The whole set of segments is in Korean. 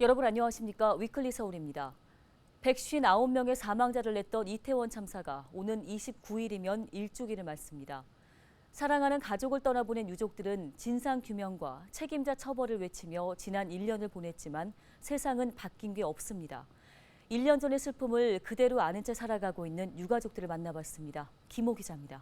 여러분 안녕하십니까? 위클리 서울입니다. 159명의 사망자를 냈던 이태원 참사가 오는 29일이면 일주기를 맞습니다. 사랑하는 가족을 떠나보낸 유족들은 진상규명과 책임자 처벌을 외치며 지난 1년을 보냈지만 세상은 바뀐 게 없습니다. 1년 전의 슬픔을 그대로 아는 채 살아가고 있는 유가족들을 만나봤습니다. 김호 기자입니다.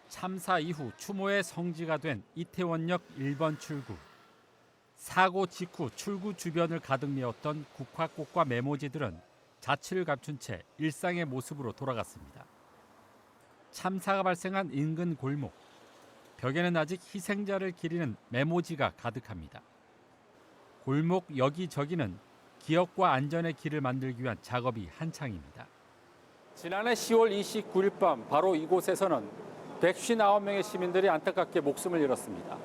참사 이후 추모의 성지가 된 이태원역 1번 출구. 사고 직후 출구 주변을 가득 메웠던 국화꽃과 메모지들은 자취를 감춘 채 일상의 모습으로 돌아갔습니다. 참사가 발생한 인근 골목. 벽에는 아직 희생자를 기리는 메모지가 가득합니다. 골목 여기저기는 기억과 안전의 길을 만들기 위한 작업이 한창입니다. 지난해 10월 29일 밤 바로 이곳에서는 159명의 시민들이 안타깝게 목숨을 잃었습니다.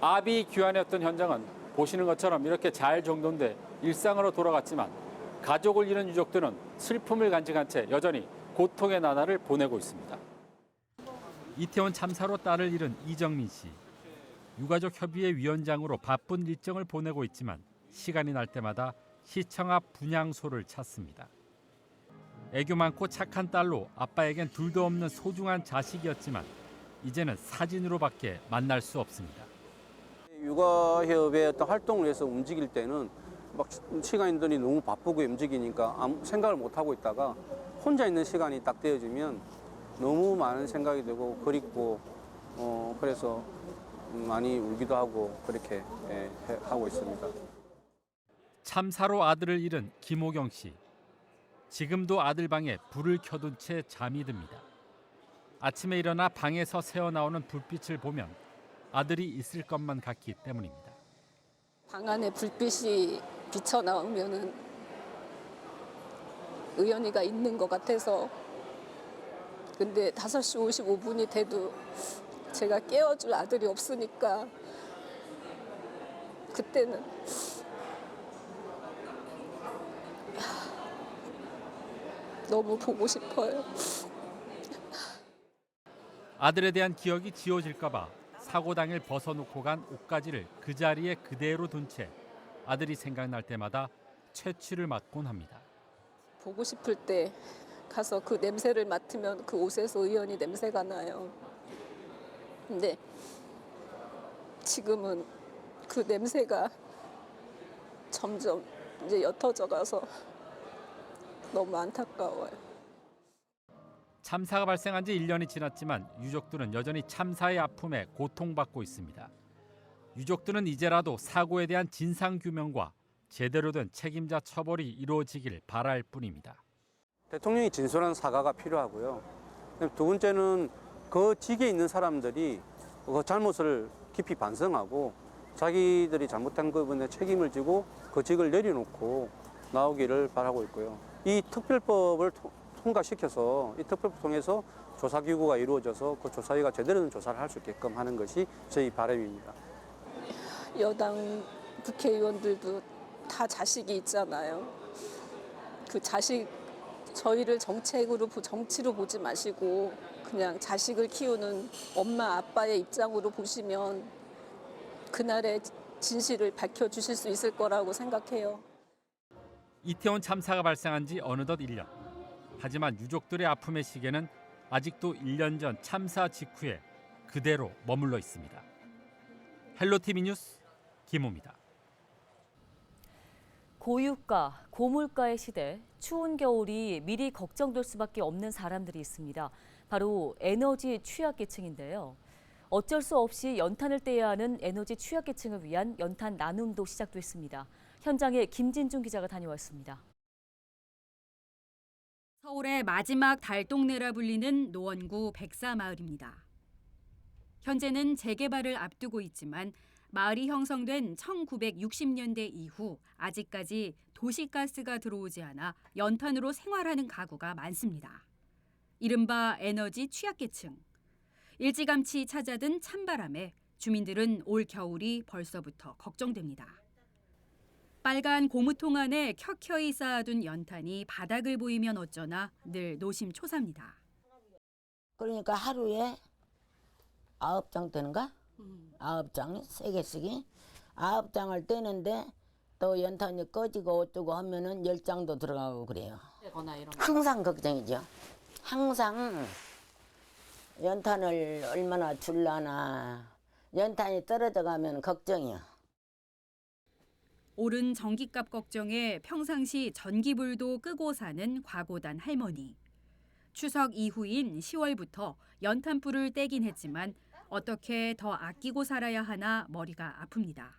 아비 귀환이었던 현장은 보시는 것처럼 이렇게 잘 정돈돼 일상으로 돌아갔지만 가족을 잃은 유족들은 슬픔을 간직한 채 여전히 고통의 나날을 보내고 있습니다. 이태원 참사로 딸을 잃은 이정민 씨. 유가족 협의회 위원장으로 바쁜 일정을 보내고 있지만 시간이 날 때마다 시청 앞 분향소를 찾습니다. 애교 많고 착한 딸로 아빠에겐 둘도 없는 소중한 자식이었지만 이제는 사진으로밖에 만날 수 없습니다. 육아협의 어떤 활동을 위해서 움직일 때는 막 시간들이 너무 바쁘고 움직이니까 아무 생각을 못 하고 있다가 혼자 있는 시간이 딱 되어지면 너무 많은 생각이 들고 그립고 그래서 많이 울기도 하고 그렇게 하고 있습니다. 참사로 아들을 잃은 김호경 씨. 지금도 아들 방에 불을 켜둔 채 잠이 듭니다. 아침에 일어나 방에서 새어나오는 불빛을 보면 아들이 있을 것만 같기 때문입니다. 방 안에 불빛이 비쳐나오면은 의연이가 있는 것 같아서. 근데 5시 55분이 돼도 제가 깨워줄 아들이 없으니까 그때는 너무 보고 싶어요. 아들에 대한 기억이 지워질까 봐 사고 당일 벗어놓고 간 옷가지를 그 자리에 그대로 둔 채 아들이 생각날 때마다 채취를 맡곤 합니다. 보고 싶을 때 가서 그 냄새를 맡으면 그 옷에서 의연히 냄새가 나요. 근데 지금은 그 냄새가 점점 이제 옅어져 가서 너무 안타까워요. 참사가 발생한 지 1년이 지났지만 유족들은 여전히 참사의 아픔에 고통받고 있습니다. 유족들은 이제라도 사고에 대한 진상규명과 제대로 된 책임자 처벌이 이루어지길 바랄 뿐입니다. 대통령이 진솔한 사과가 필요하고요. 두 번째는 그 직에 있는 사람들이 그 잘못을 깊이 반성하고 자기들이 잘못한 부분에 책임을 지고 그 직을 내려놓고 나오기를 바라고 있고요. 이 특별법을 통과시켜서 이 특별법 통해서 조사기구가 이루어져서 그 조사위가 제대로 된 조사를 할 수 있게끔 하는 것이 저희 바람입니다. 여당 국회의원들도 다 자식이 있잖아요. 그 자식 저희를 정치로 보지 마시고 그냥 자식을 키우는 엄마 아빠의 입장으로 보시면 그날의 진실을 밝혀주실 수 있을 거라고 생각해요. 이태원 참사가 발생한 지 어느덧 1년. 하지만 유족들의 아픔의 시계는 아직도 1년 전 참사 직후에 그대로 머물러 있습니다. 헬로티비 뉴스 김호입니다. 고유가, 고물가의 시대, 추운 겨울이 미리 걱정될 수밖에 없는 사람들이 있습니다. 바로 에너지 취약계층인데요. 어쩔 수 없이 연탄을 떼야 하는 에너지 취약계층을 위한 연탄 나눔도 시작됐습니다. 현장에 김진중 기자가 다녀왔습니다. 서울의 마지막 달동네라 불리는 노원구 백사마을입니다. 현재는 재개발을 앞두고 있지만 마을이 형성된 1960년대 이후 아직까지 도시가스가 들어오지 않아 연탄으로 생활하는 가구가 많습니다. 이른바 에너지 취약계층. 일찌감치 찾아든 찬바람에 주민들은 올 겨울이 벌써부터 걱정됩니다. 빨간 고무통 안에 켜켜이 쌓아둔 연탄이 바닥을 보이면 어쩌나 늘 노심초사입니다. 그러니까 하루에 9장 되는가? 9장, 3개씩이 9장을 떼는데 또 연탄이 꺼지고 어쩌고 하면은 10장도 들어가고 그래요. 항상 걱정이죠. 항상 연탄을 얼마나 줄라나. 연탄이 떨어져 가면 걱정이요. 오른 전기값 걱정에 평상시 전기불도 끄고 사는 과고단 할머니. 추석 이후인 10월부터 연탄불을 떼긴 했지만 어떻게 더 아끼고 살아야 하나 머리가 아픕니다.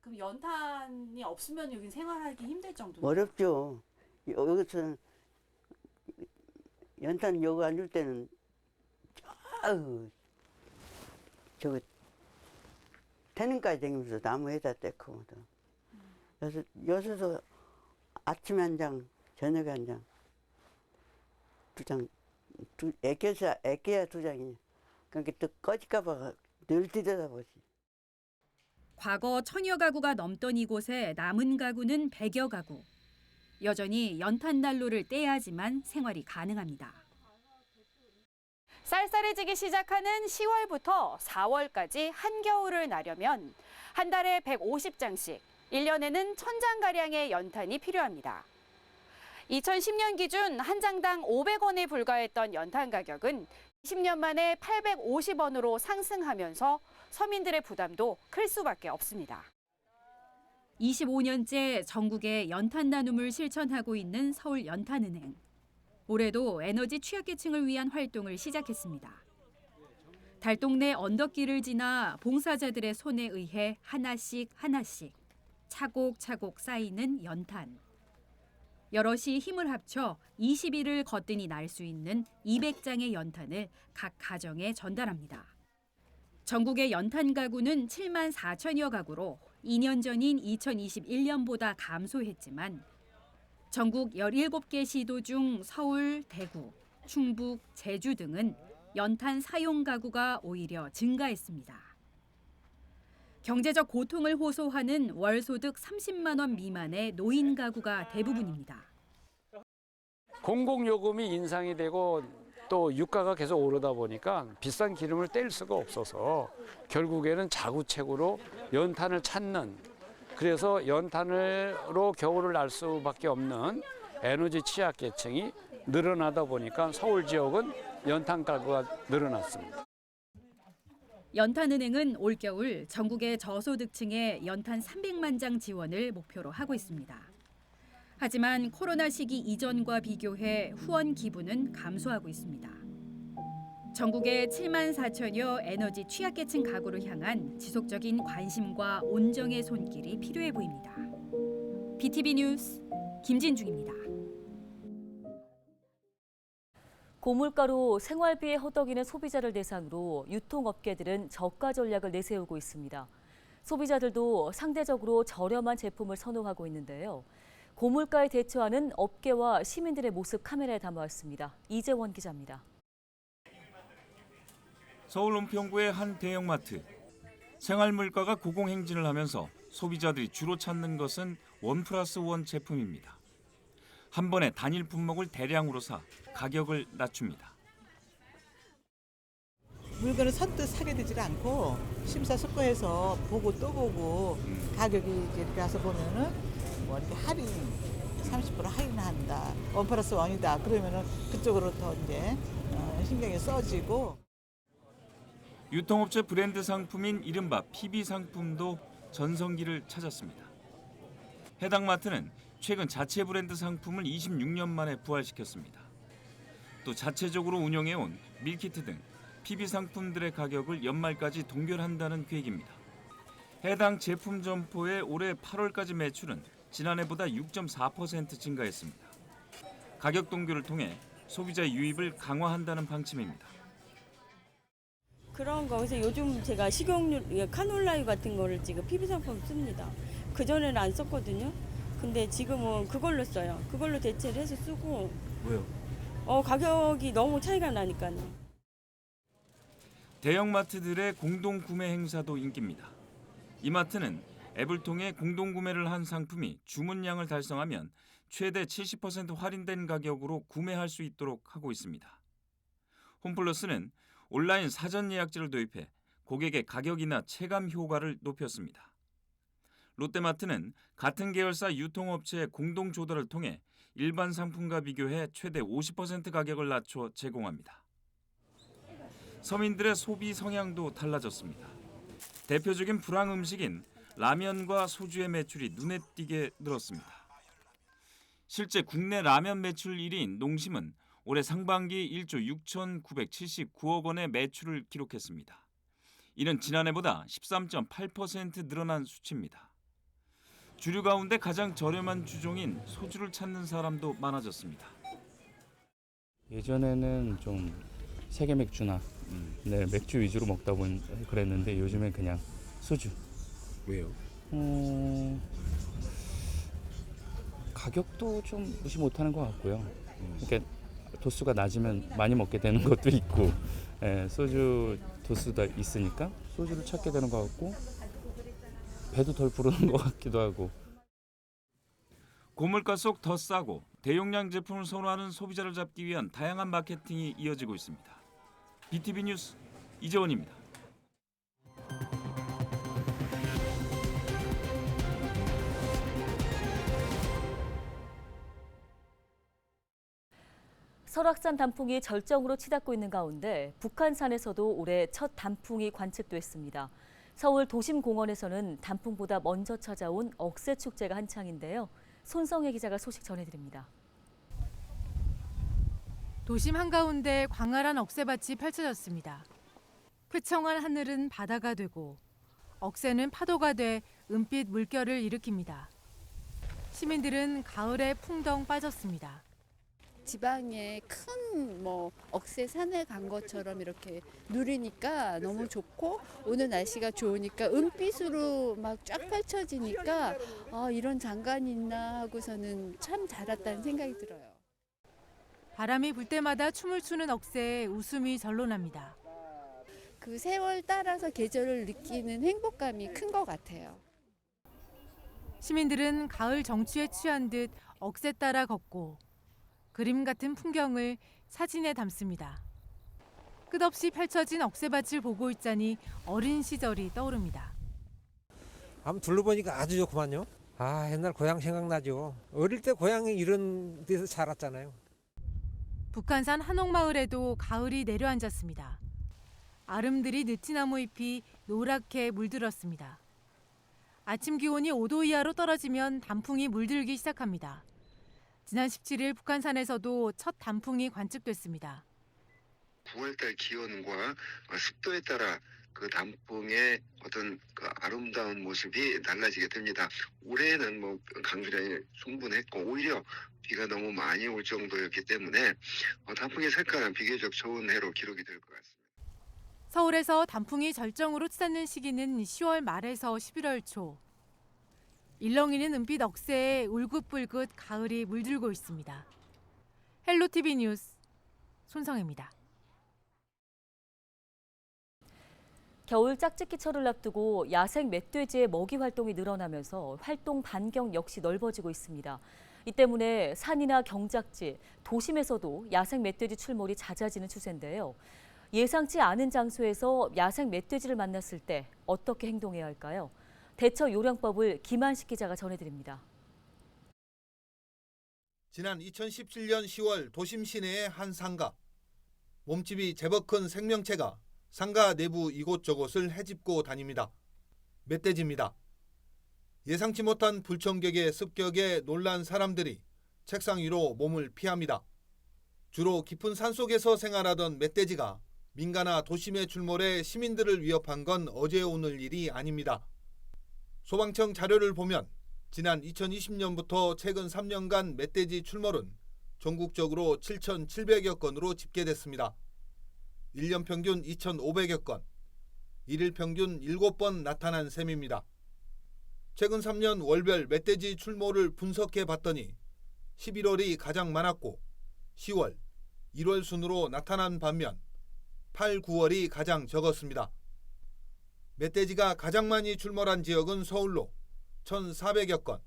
그럼 연탄이 없으면 여기 생활하기 힘들 정도예요? 어렵죠. 여기서 연탄 여기 앉을 때는 아유 저거 태닝까지 다니면서 나무에다 떼거든. 여기서 아침에 한 장, 저녁에 한 장, 두 장, 애껴야 두 장이냐. 그러니까 또 꺼질까봐 늘 들여다보지. 과거 천여 가구가 넘던 이곳에 남은 가구는 100여 가구. 여전히 연탄 난로를 떼야지만 생활이 가능합니다. 쌀쌀해지기 시작하는 10월부터 4월까지 한겨울을 나려면 한 달에 150장씩, 1년에는 1000장가량의 연탄이 필요합니다. 2010년 기준 한 장당 500원에 불과했던 연탄 가격은 10년 만에 850원으로 상승하면서 서민들의 부담도 클 수밖에 없습니다. 25년째 전국에 연탄 나눔을 실천하고 있는 서울연탄은행. 올해도 에너지 취약계층을 위한 활동을 시작했습니다. 달동네 언덕길을 지나 봉사자들의 손에 의해 하나씩 차곡차곡 쌓이는 연탄. 여럿이 힘을 합쳐 20일을 거뜬히 날 수 있는 200장의 연탄을 각 가정에 전달합니다. 전국의 연탄 가구는 7만 4천여 가구로 2년 전인 2021년보다 감소했지만 전국 17개 시도 중 서울, 대구, 충북, 제주 등은 연탄 사용 가구가 오히려 증가했습니다. 경제적 고통을 호소하는 월 소득 30만 원 미만의 노인 가구가 대부분입니다. 공공요금이 인상이 되고 또 유가가 계속 오르다 보니까 비싼 기름을 뗄 수가 없어서 결국에는 자구책으로 연탄을 찾는, 그래서 연탄으로 겨울을 날 수밖에 없는 에너지 취약계층이 늘어나다 보니까 서울 지역은 연탄 가구가 늘어났습니다. 연탄은행은 올겨울 전국의 저소득층에 연탄 300만 장 지원을 목표로 하고 있습니다. 하지만 코로나 시기 이전과 비교해 후원 기부는 감소하고 있습니다. 전국의 7만 4천여 에너지 취약계층 가구를 향한 지속적인 관심과 온정의 손길이 필요해 보입니다. BTV 뉴스 김진중입니다. 고물가로 생활비에 허덕이는 소비자를 대상으로 유통업계들은 저가 전략을 내세우고 있습니다. 소비자들도 상대적으로 저렴한 제품을 선호하고 있는데요. 고물가에 대처하는 업계와 시민들의 모습 카메라에 담아왔습니다. 이재원 기자입니다. 서울 은평구의 한 대형마트. 생활 물가가 고공행진을 하면서 소비자들이 주로 찾는 것은 1+1 제품입니다. 한 번에 단일 품목을 대량으로 사 가격을 낮춥니다. 물건을 선뜻 사게 되질 않고 심사숙고해서 보고 또 보고 가격이 이렇게 가서 보면은 뭐 이렇게 할인 30% 할인한다, 1+1이다 그러면은 그쪽으로 더 이제 신경이 써지고. 유통업체 브랜드 상품인 이른바 PB 상품도 전성기를 찾았습니다. 해당 마트는 최근 자체 브랜드 상품을 26년 만에 부활시켰습니다. 또 자체적으로 운영해온 밀키트 등 PB 상품들의 가격을 연말까지 동결한다는 계획입니다. 해당 제품 점포의 올해 8월까지 매출은 지난해보다 6.4% 증가했습니다. 가격 동결을 통해 소비자 유입을 강화한다는 방침입니다. 그런 거에서 요즘 제가 식용유, 카놀라유 같은 거를 지금 PB 상품 씁니다. 그전에는 안 썼거든요. 근데 지금은 그걸로 써요. 그걸로 대체를 해서 쓰고. 왜요? 가격이 너무 차이가 나니까요. 대형마트들의 공동구매 행사도 인기입니다. 이 마트는 앱을 통해 공동구매를 한 상품이 주문량을 달성하면 최대 70% 할인된 가격으로 구매할 수 있도록 하고 있습니다. 홈플러스는 온라인 사전 예약제를 도입해 고객의 가격이나 체감 효과를 높였습니다. 롯데마트는 같은 계열사 유통업체의 공동 조달을 통해 일반 상품과 비교해 최대 50% 가격을 낮춰 제공합니다. 서민들의 소비 성향도 달라졌습니다. 대표적인 불황 음식인 라면과 소주의 매출이 눈에 띄게 늘었습니다. 실제 국내 라면 매출 1위인 농심은 올해 상반기 1조 6,979억 원의 매출을 기록했습니다. 이는 지난해보다 13.8% 늘어난 수치입니다. 주류 가운데 가장 저렴한 주종인 소주를 찾는 사람도 많아졌습니다. 예전에는 좀 세계 맥주나 맥주 위주로 먹다 보니 그랬는데 요즘엔 그냥 소주. 왜요? 가격도 좀 무시 못하는 것 같고요. 그러니까 도수가 낮으면 많이 먹게 되는 것도 있고, 소주 도수가 있으니까 소주를 찾게 되는 것 같고, 배도 덜 부르는 것 같기도 하고. 고물가 속 더 싸고 대용량 제품을 선호하는 소비자를 잡기 위한 다양한 마케팅이 이어지고 있습니다. BTV 뉴스 이재원입니다. 설악산 단풍이 절정으로 치닫고 있는 가운데 북한산에서도 올해 첫 단풍이 관측됐습니다. 서울 도심공원에서는 단풍보다 먼저 찾아온 억새축제가 한창인데요. 손성혜 기자가 소식 전해드립니다. 도심 한가운데 광활한 억새밭이 펼쳐졌습니다. 쾌청한 하늘은 바다가 되고 억새는 파도가 돼 은빛 물결을 일으킵니다. 시민들은 가을에 풍덩 빠졌습니다. 지방에 큰 억새 산에 간 것처럼 이렇게 누리니까 너무 좋고 오늘 날씨가 좋으니까 은빛으로 막 쫙 펼쳐지니까 이런 장관이 있나 하고서는 참 잘 왔다는 생각이 들어요. 바람이 불 때마다 춤을 추는 억새에 웃음이 절로 납니다. 그 세월 따라서 계절을 느끼는 행복감이 큰 것 같아요. 시민들은 가을 정취에 취한 듯 억새 따라 걷고 그림 같은 풍경을 사진에 담습니다. 끝없이 펼쳐진 억새밭을 보고 있자니 어린 시절이 떠오릅니다. 한번 둘러보니까 아주 좋구만요. 옛날 고향 생각나죠. 어릴 때 고향이 이런 데서 자랐잖아요. 북한산 한옥마을에도 가을이 내려앉았습니다. 아름드리 느티나무 잎이 노랗게 물들었습니다. 아침 기온이 5도 이하로 떨어지면 단풍이 물들기 시작합니다. 지난 17일 북한산에서도 첫 단풍이 관측됐습니다. 9월달 기온과 습도에 따라 그 단풍의 어떤 그 아름다운 모습이 달라지게 됩니다. 올해는 강수량이 충분했고 오히려 비가 너무 많이 올 정도였기 때문에 단풍의 색깔은 비교적 좋은 해로 기록이 될 것 같습니다. 서울에서 단풍이 절정으로 치닫는 시기는 10월 말에서 11월 초. 일렁이는 은빛 억새에 울긋불긋 가을이 물들고 있습니다. 헬로티비 뉴스 손성혜입니다. 겨울 짝짓기철을 앞두고 야생 멧돼지의 먹이 활동이 늘어나면서 활동 반경 역시 넓어지고 있습니다. 이 때문에 산이나 경작지, 도심에서도 야생 멧돼지 출몰이 잦아지는 추세인데요. 예상치 않은 장소에서 야생 멧돼지를 만났을 때 어떻게 행동해야 할까요? 대처 요령법을 김한식 기자가 전해드립니다. 지난 2017년 10월 도심 시내의 한 상가. 몸집이 제법 큰 생명체가 상가 내부 이곳저곳을 헤집고 다닙니다. 멧돼지입니다. 예상치 못한 불청객의 습격에 놀란 사람들이 책상 위로 몸을 피합니다. 주로 깊은 산속에서 생활하던 멧돼지가 민가나 도심에 출몰해 시민들을 위협한 건 어제 오늘 일이 아닙니다. 소방청 자료를 보면 지난 2020년부터 최근 3년간 멧돼지 출몰은 전국적으로 7,700여 건으로 집계됐습니다. 1년 평균 2,500여 건, 1일 평균 7번 나타난 셈입니다. 최근 3년 월별 멧돼지 출몰을 분석해 봤더니 11월이 가장 많았고 10월, 1월 순으로 나타난 반면 8, 9월이 가장 적었습니다. 멧돼지가 가장 많이 출몰한 지역은 서울로 1,400여 건,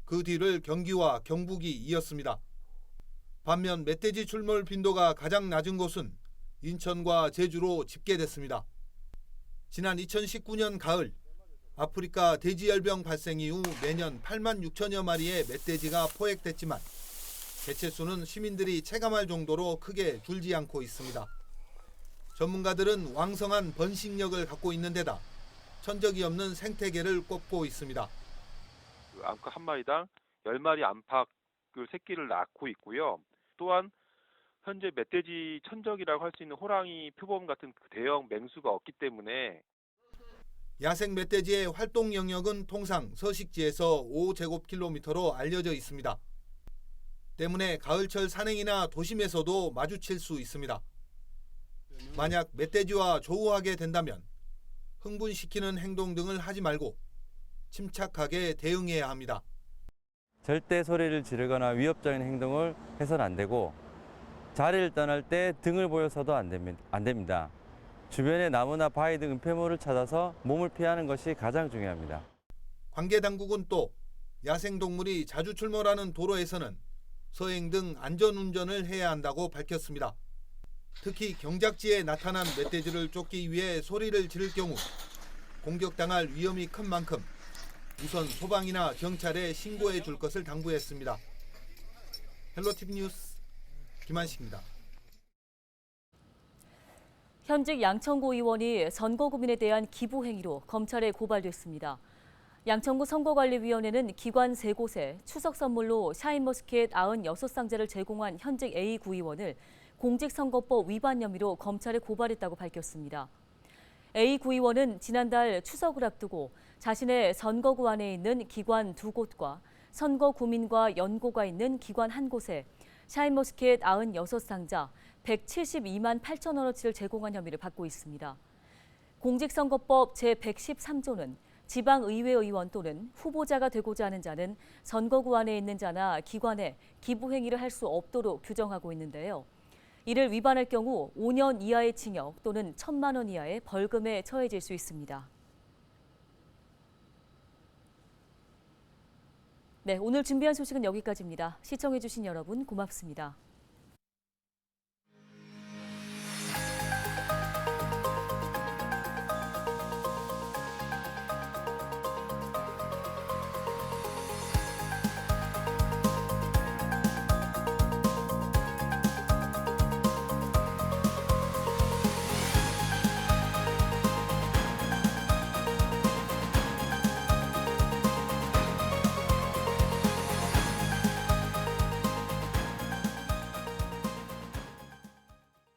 그 뒤를 경기와 경북이 이었습니다. 반면 멧돼지 출몰 빈도가 가장 낮은 곳은 인천과 제주로 집계됐습니다. 지난 2019년 가을 아프리카 돼지열병 발생 이후 매년 8만 6천여 마리의 멧돼지가 포획됐지만 개체수는 시민들이 체감할 정도로 크게 줄지 않고 있습니다. 전문가들은 왕성한 번식력을 갖고 있는 데다 천적이 없는 생태계를 꼽고 있습니다. 암컷 한 마리당 10마리 안팎 새끼를 낳고 있고요. 또한 현재 멧돼지 천적이라고 할 수 있는 호랑이, 표범 같은 대형 맹수가 없기 때문에 야생 멧돼지의 활동 영역은 통상 서식지에서 5제곱킬로미터로 알려져 있습니다. 때문에 가을철 산행이나 도심에서도 마주칠 수 있습니다. 만약 멧돼지와 조우하게 된다면 흥분시키는 행동 등을 하지 말고 침착하게 대응해야 합니다. 절대 소리를 지르거나 위협적인 행동을 해서는 안 되고 자리를 떠날 때 등을 보여서도 안 됩니다. 주변의 나무나 바위 등 은폐물을 찾아서 몸을 피하는 것이 가장 중요합니다. 관계 당국은 또 야생동물이 자주 출몰하는 도로에서는 서행 등 안전운전을 해야 한다고 밝혔습니다. 특히 경작지에 나타난 멧돼지를 쫓기 위해 소리를 지를 경우 공격당할 위험이 큰 만큼 우선 소방이나 경찰에 신고해 줄 것을 당부했습니다. 헬로티비 뉴스 김한식입니다. 현직 양천구 의원이 선거구민에 대한 기부 행위로 검찰에 고발됐습니다. 양천구 선거관리위원회는 기관 3곳에 추석 선물로 샤인머스켓 96상자를 제공한 현직 A 구의원을 공직선거법 위반 혐의로 검찰에 고발했다고 밝혔습니다. A 구의원은 지난달 추석을 앞두고 자신의 선거구 안에 있는 기관 2곳과 선거구민과 연고가 있는 기관 1곳에 샤인머스켓 96상자 172만 8천 원어치를 제공한 혐의를 받고 있습니다. 공직선거법 제113조는 지방의회 의원 또는 후보자가 되고자 하는 자는 선거구 안에 있는 자나 기관에 기부 행위를 할 수 없도록 규정하고 있는데요. 이를 위반할 경우 5년 이하의 징역 또는 1,000만 원 이하의 벌금에 처해질 수 있습니다. 네, 오늘 준비한 소식은 여기까지입니다. 시청해주신 여러분 고맙습니다.